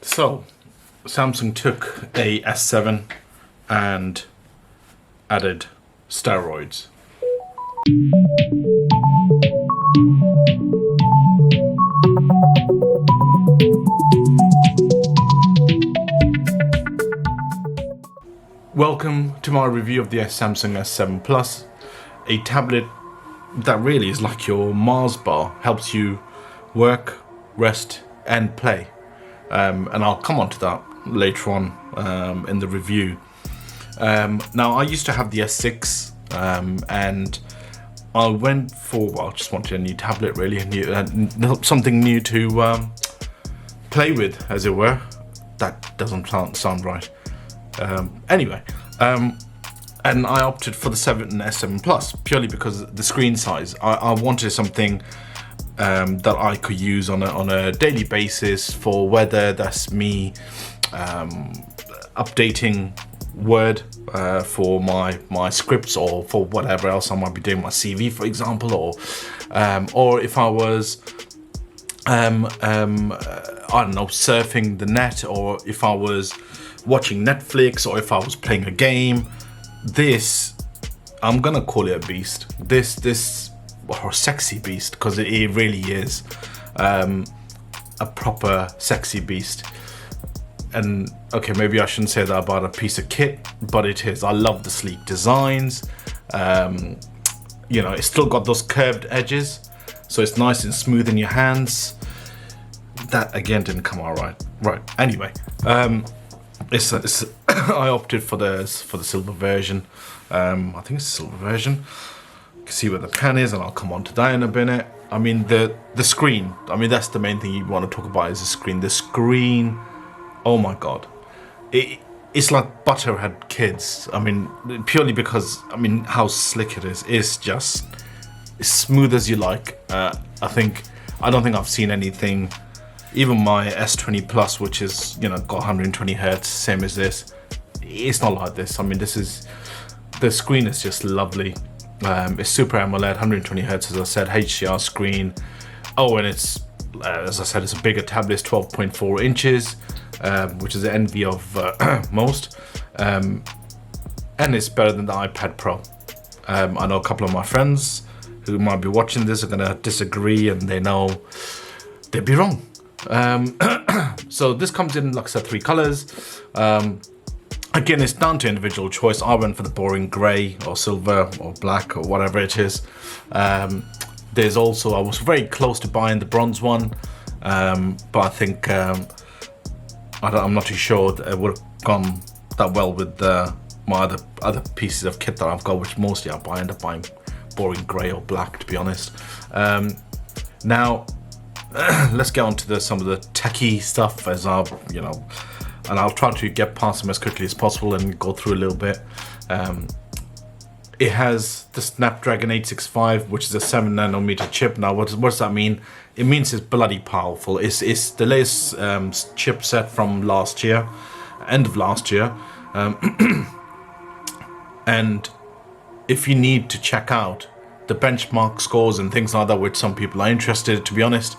So, Samsung took a S7 and added steroids. Welcome to my review of the Samsung S7 Plus, a tablet that really is like your Mars bar, helps you work, rest and play. And I'll come on to that later on in the review. Now, I used to have the S6 and I went for, well, just wanted a new tablet really, something new to play with, as it were. That doesn't sound right. Anyway, and I opted for the S7 Plus purely because of the screen size. I wanted something that I could use on a daily basis for whether that's me updating Word for my scripts, or for whatever else I might be doing, my CV for example, or if I was I don't know, surfing the net, or if I was watching Netflix, or if I was playing a game. This, I'm gonna call it a beast. This or a sexy beast, because it really is a proper sexy beast. And okay, maybe I shouldn't say that about a piece of kit, but it is. I love the sleek designs. You know, it's still got those curved edges, so it's nice and smooth in your hands. That again didn't come out right. Anyway, it's I opted for the silver version. I think it's the silver version. You can see where the pen is, and I'll come on to that in a minute. I mean, the screen, I mean, that's the main thing you want to talk about, is the screen. The screen, oh my god, it's like butter had kids. I mean, purely because, I mean, how slick it is. It's just as smooth as you like. I don't think I've seen anything. Even my S20 Plus, which is, you know, got 120 Hertz, same as this, it's not like this. I mean, the screen is just lovely. It's Super AMOLED, 120 Hertz, as I said, HDR screen. Oh, and it's, as I said, it's a bigger tablet, it's 12.4 inches, which is the envy of most. And it's better than the iPad Pro. I know a couple of my friends who might be watching this are gonna disagree, and they know they'd be wrong. So this comes in, like I said, 3 colors. Again, it's down to individual choice. I went for the boring grey or silver or black or whatever it is. There's also, I was very close to buying the bronze one, but I think I'm not too sure that it would have gone that well with my other pieces of kit that I've got, which mostly I end up buying boring grey or black, to be honest. Now, let's get on to some of the techie stuff, as you know, and I'll try to get past them as quickly as possible and go through a little bit. It has the Snapdragon 865, which is a 7nm chip. Now, what does that mean? It means it's bloody powerful. It's the latest chipset from last year, end of last year. And if you need to check out the benchmark scores and things like that, which some people are interested, to be honest,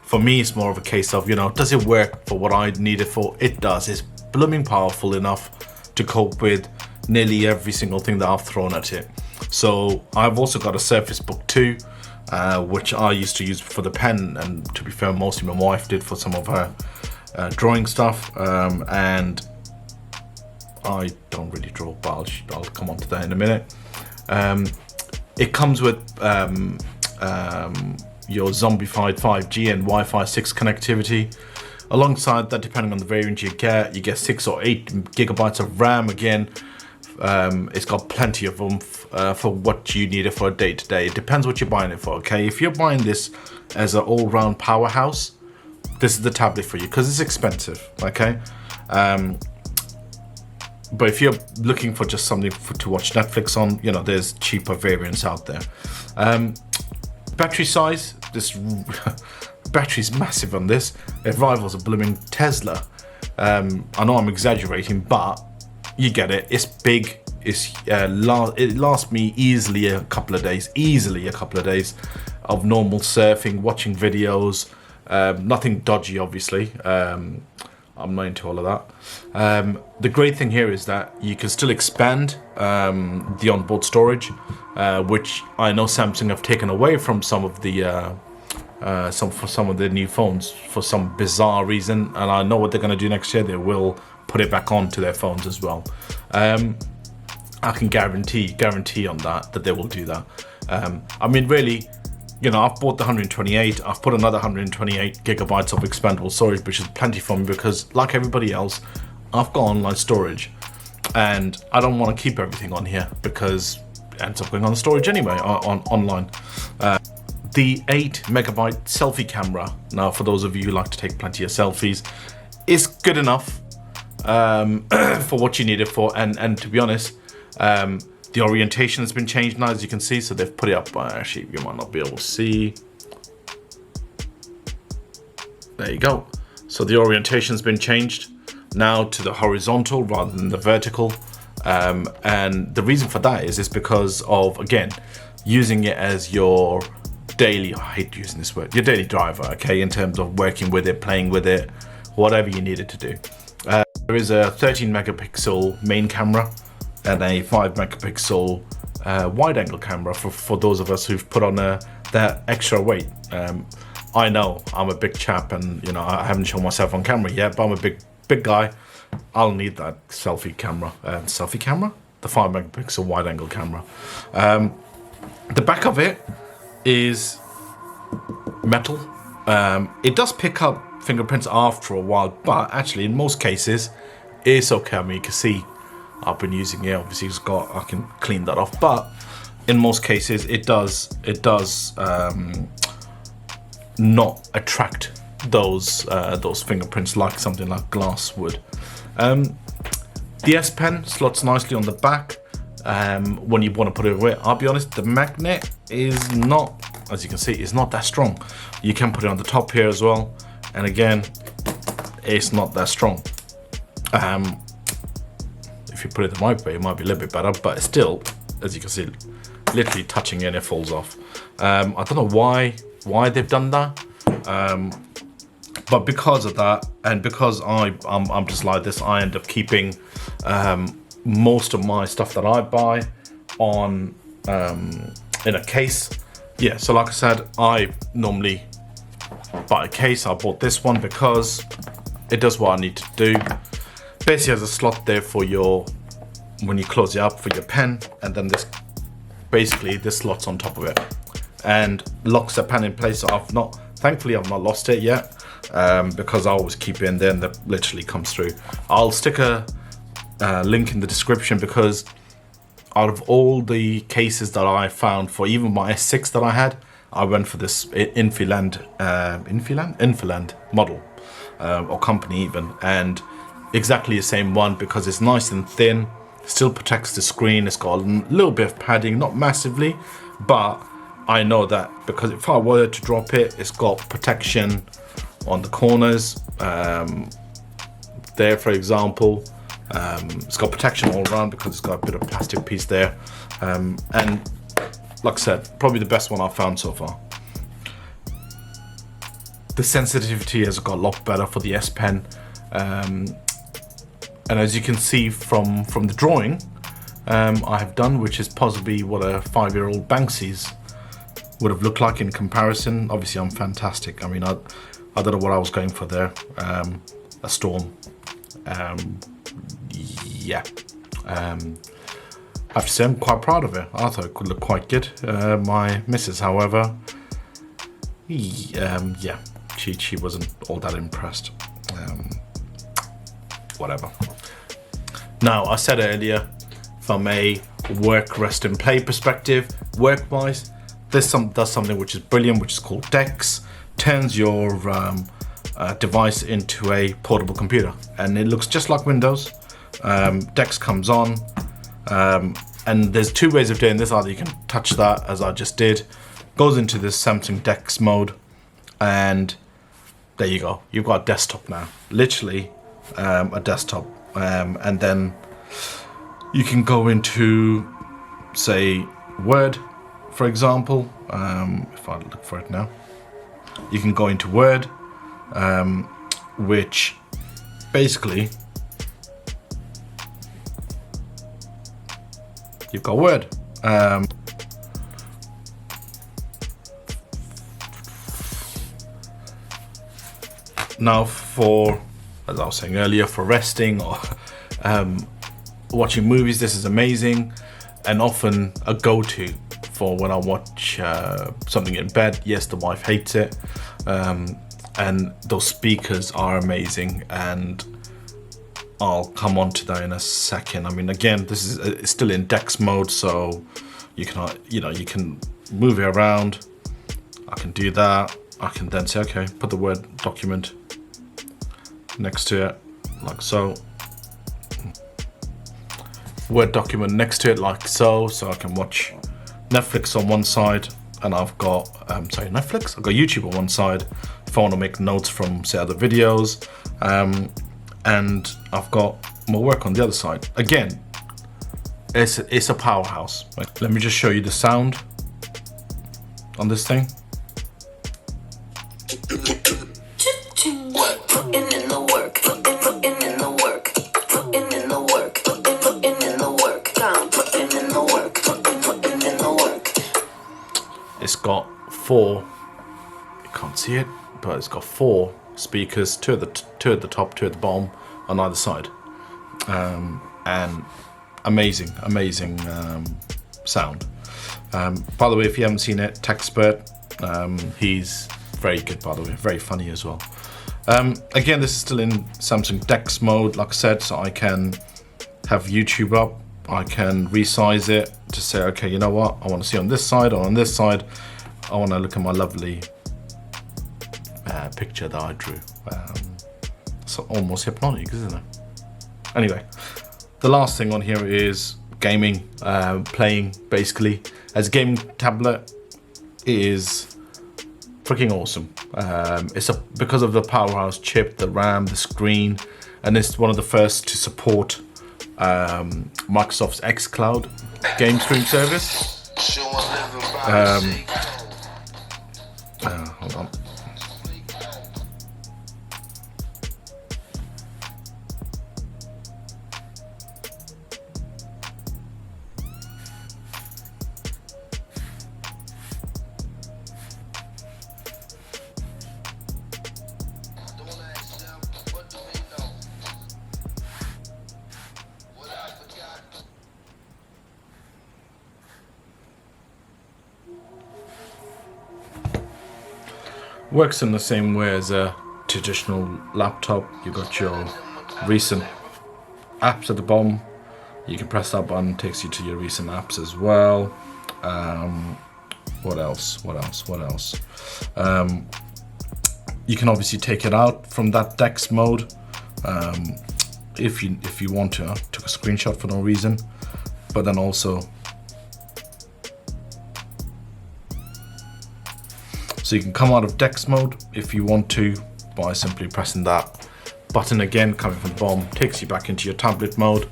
for me, it's more of a case of, you know, does it work for what I need it for? It does. It's blooming powerful enough to cope with nearly every single thing that I've thrown at it. So I've also got a Surface Book 2, which I used to use for the pen, and to be fair, mostly my wife did for some of her drawing stuff. And I don't really draw, but I'll come on to that in a minute. It comes with your zombified 5G and Wi-Fi 6 connectivity. Alongside that, depending on the variant you get 6 or 8 gigabytes of RAM. Again, it's got plenty of oomph for what you need it for day to day. It depends what you're buying it for, okay? If you're buying this as an all-round powerhouse, this is the tablet for you, because it's expensive, okay? But if you're looking for just something to watch Netflix on, you know, there's cheaper variants out there. Battery size, this battery's massive on this. It rivals a blooming Tesla. I know I'm exaggerating, but you get it. It's big. It lasts me easily a couple of days of normal surfing, watching videos. Nothing dodgy, obviously. I'm not into all of that. The great thing here is that you can still expand the onboard storage, which I know Samsung have taken away from some of the some of the new phones for some bizarre reason, and I know what they're going to do next year. They will put it back onto their phones as well. I can guarantee on that they will do that. I mean, really, you know, I've bought the 128. I've put another 128 gigabytes of expandable storage, which is plenty for me because, like everybody else, I've got online storage, and I don't want to keep everything on here because it ends up going on the storage anyway online. The 8 megabyte selfie camera, now for those of you who like to take plenty of selfies, is good enough for what you need it for. And to be honest, the orientation has been changed now, as you can see. So they've put it up. Actually, you might not be able to see. There you go. So the orientation has been changed now to the horizontal rather than the vertical. And the reason for that is because of, again, using it as your daily, I hate using this word, your daily driver, okay, in terms of working with it, playing with it, whatever you need it to do. There is a 13 megapixel main camera and a 5 megapixel wide angle camera for those of us who've put on that extra weight. I know I'm a big chap, and you know, I haven't shown myself on camera yet, but I'm a big guy. I'll need that selfie camera. The 5 megapixel wide angle camera. The back of it is metal. It does pick up fingerprints after a while, but actually in most cases it's okay. I mean, you can see I've been using it. Obviously, I can clean that off, but in most cases it does not attract those fingerprints like something like glass would. The S Pen slots nicely on the back when you want to put it away. I'll be honest, the magnet is not, as you can see, it's not that strong. You can put it on the top here as well, and again, it's not that strong. If you put it the right way, it might be a little bit better, but still, as you can see, literally touching it and it falls off. I don't know why they've done that, but because of that, and because I'm just like this, I end up keeping most of my stuff that I buy on in a case. Yeah, so like I said, I normally buy a case. I bought this one because it does what I need to do. Basically has a slot there for your, when you close it up, for your pen, and then this slots on top of it and locks the pen in place. So thankfully I've not lost it yet, because I always keep it in there and that literally comes through. I'll stick a link in the description, because out of all the cases that I found for even my S6 that I had, I went for this Infiland model, or company even, and exactly the same one, because it's nice and thin, still protects the screen. It's got a little bit of padding, not massively, but I know that because if I were to drop it, it's got protection on the corners there, for example. It's got protection all around because it's got a bit of plastic piece there, and like I said, probably the best one I've found so far. The sensitivity has got a lot better for the S Pen, and as you can see from the drawing I have done, which is possibly what a 5-year-old Banksy's would have looked like in comparison. Obviously I'm fantastic. I mean, I don't know what I was going for there. A storm. Yeah. I have to say I'm quite proud of it. I thought it could look quite good. My missus, however, yeah, she wasn't all that impressed. Whatever. Now, I said earlier, from a work, rest and play perspective, work-wise, this does something which is brilliant, which is called DeX. Turns your device into a portable computer, and it looks just like Windows. DeX comes on, and there's two ways of doing this. Either you can touch that, as I just did, goes into this Samsung DeX mode, and there you go. You've got a desktop now, literally a desktop, and then you can go into, say, Word, for example. If I look for it now, you can go into Word, which basically you've got Word. Now for, as I was saying earlier, for resting or watching movies, this is amazing and often a go-to for when I watch something in bed. Yes, the wife hates it, and those speakers are amazing, and I'll come on to that in a second. I mean, again, this is it's still in DeX mode, so you can, you can move it around. I can do that. I can then say, okay, put the Word document next to it, like so. Word document next to it, like so. So I can watch Netflix on one side, and I've got, Netflix? I've got YouTube on one side if I want to make notes from, say, other videos. And I've got more work on the other side. Again, it's a powerhouse. Let me just show you the sound on this thing. It's got four, you can't see it, but it's got four speakers, two at the top, two at the bottom on either side, and amazing sound. By the way, if you haven't seen it, Techspert, he's very good, by the way, very funny as well. Again, this is still in Samsung DeX mode, like I said, so I can have YouTube up. I can resize it to say, okay, you know what, I want to see on this side or on this side. I want to look at my lovely picture that I drew. It's almost hypnotic, isn't it? Anyway, the last thing on here is gaming, playing basically. As a gaming tablet, it is freaking awesome. It's because of the powerhouse chip, the RAM, the screen, and it's one of the first to support Microsoft's xCloud game stream service. Hold on. Works in the same way as a traditional laptop. You got your recent apps at the bottom. You can press that button, takes you to your recent apps as well. What else? You can obviously take it out from that DeX mode if you want to. I took a screenshot for no reason, but then also. So you can come out of DeX mode if you want to by simply pressing that button again, coming from the bottom, takes you back into your tablet mode,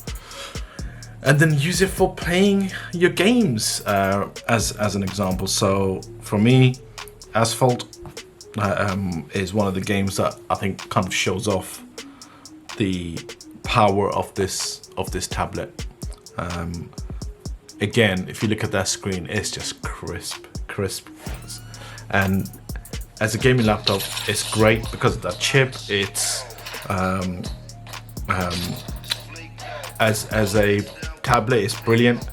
and then use it for playing your games as an example. So for me, Asphalt is one of the games that I think kind of shows off the power of this tablet. Again, if you look at that screen, it's just crisp. And as a gaming laptop, it's great because of that chip. It's as a tablet, it's brilliant.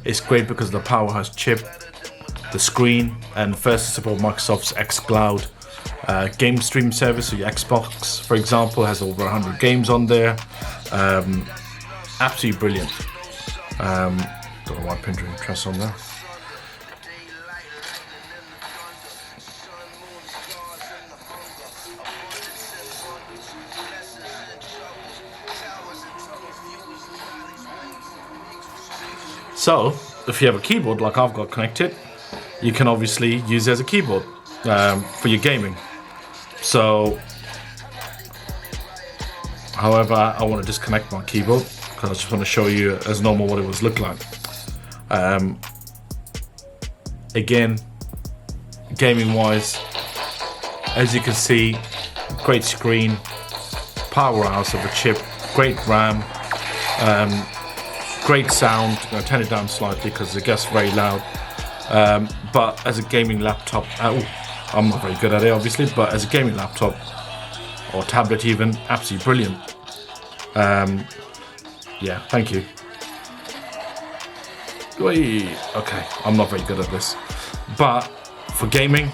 It's great because of the powerhouse chip, the screen, and first to support Microsoft's xCloud game stream service. So your Xbox, for example, has over 100 games on there. Absolutely brilliant. Don't know why Pinterest press on there. So, if you have a keyboard like I've got connected, you can obviously use it as a keyboard for your gaming. So, however, I want to disconnect my keyboard because I just want to show you as normal what it was look like. Again, gaming wise, as you can see, great screen, powerhouse of a chip, great RAM, great sound. I'm going to turn it down slightly because it gets very loud. But as a gaming laptop, I'm not very good at it obviously, but as a gaming laptop or tablet even, absolutely brilliant. Yeah, thank you. Okay, I'm not very good at this, but for gaming,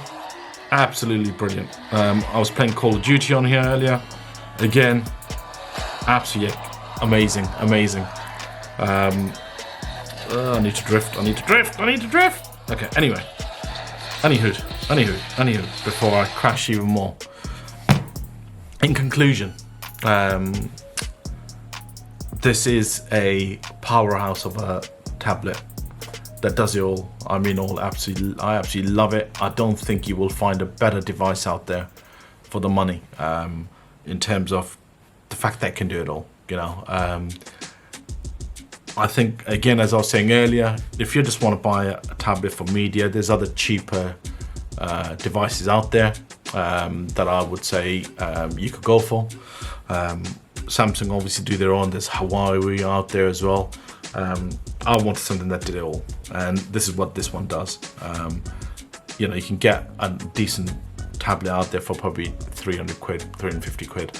absolutely brilliant. I was playing Call of Duty on here earlier. Again, absolutely amazing. I need to drift. Okay, anyway. Anywho, before I crash even more. In conclusion, this is a powerhouse of a tablet that does it all. I mean, I absolutely love it. I don't think you will find a better device out there for the money, in terms of the fact that it can do it all, you know. I think, again, as I was saying earlier, if you just want to buy a tablet for media, there's other cheaper devices out there that I would say you could go for. Samsung obviously do their own. There's Huawei out there as well. I wanted something that did it all, and this is what this one does. You know, you can get a decent tablet out there for probably 300 quid, 350 quid.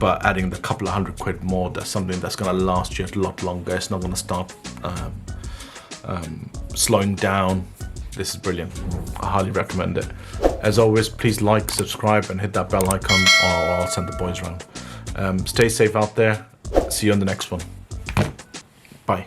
But adding the couple of £100 more, that's something that's going to last you a lot longer. It's not going to start slowing down. This is brilliant. I highly recommend it. As always, please like, subscribe, and hit that bell icon, or I'll send the boys around. Stay safe out there. See you on the next one. Bye.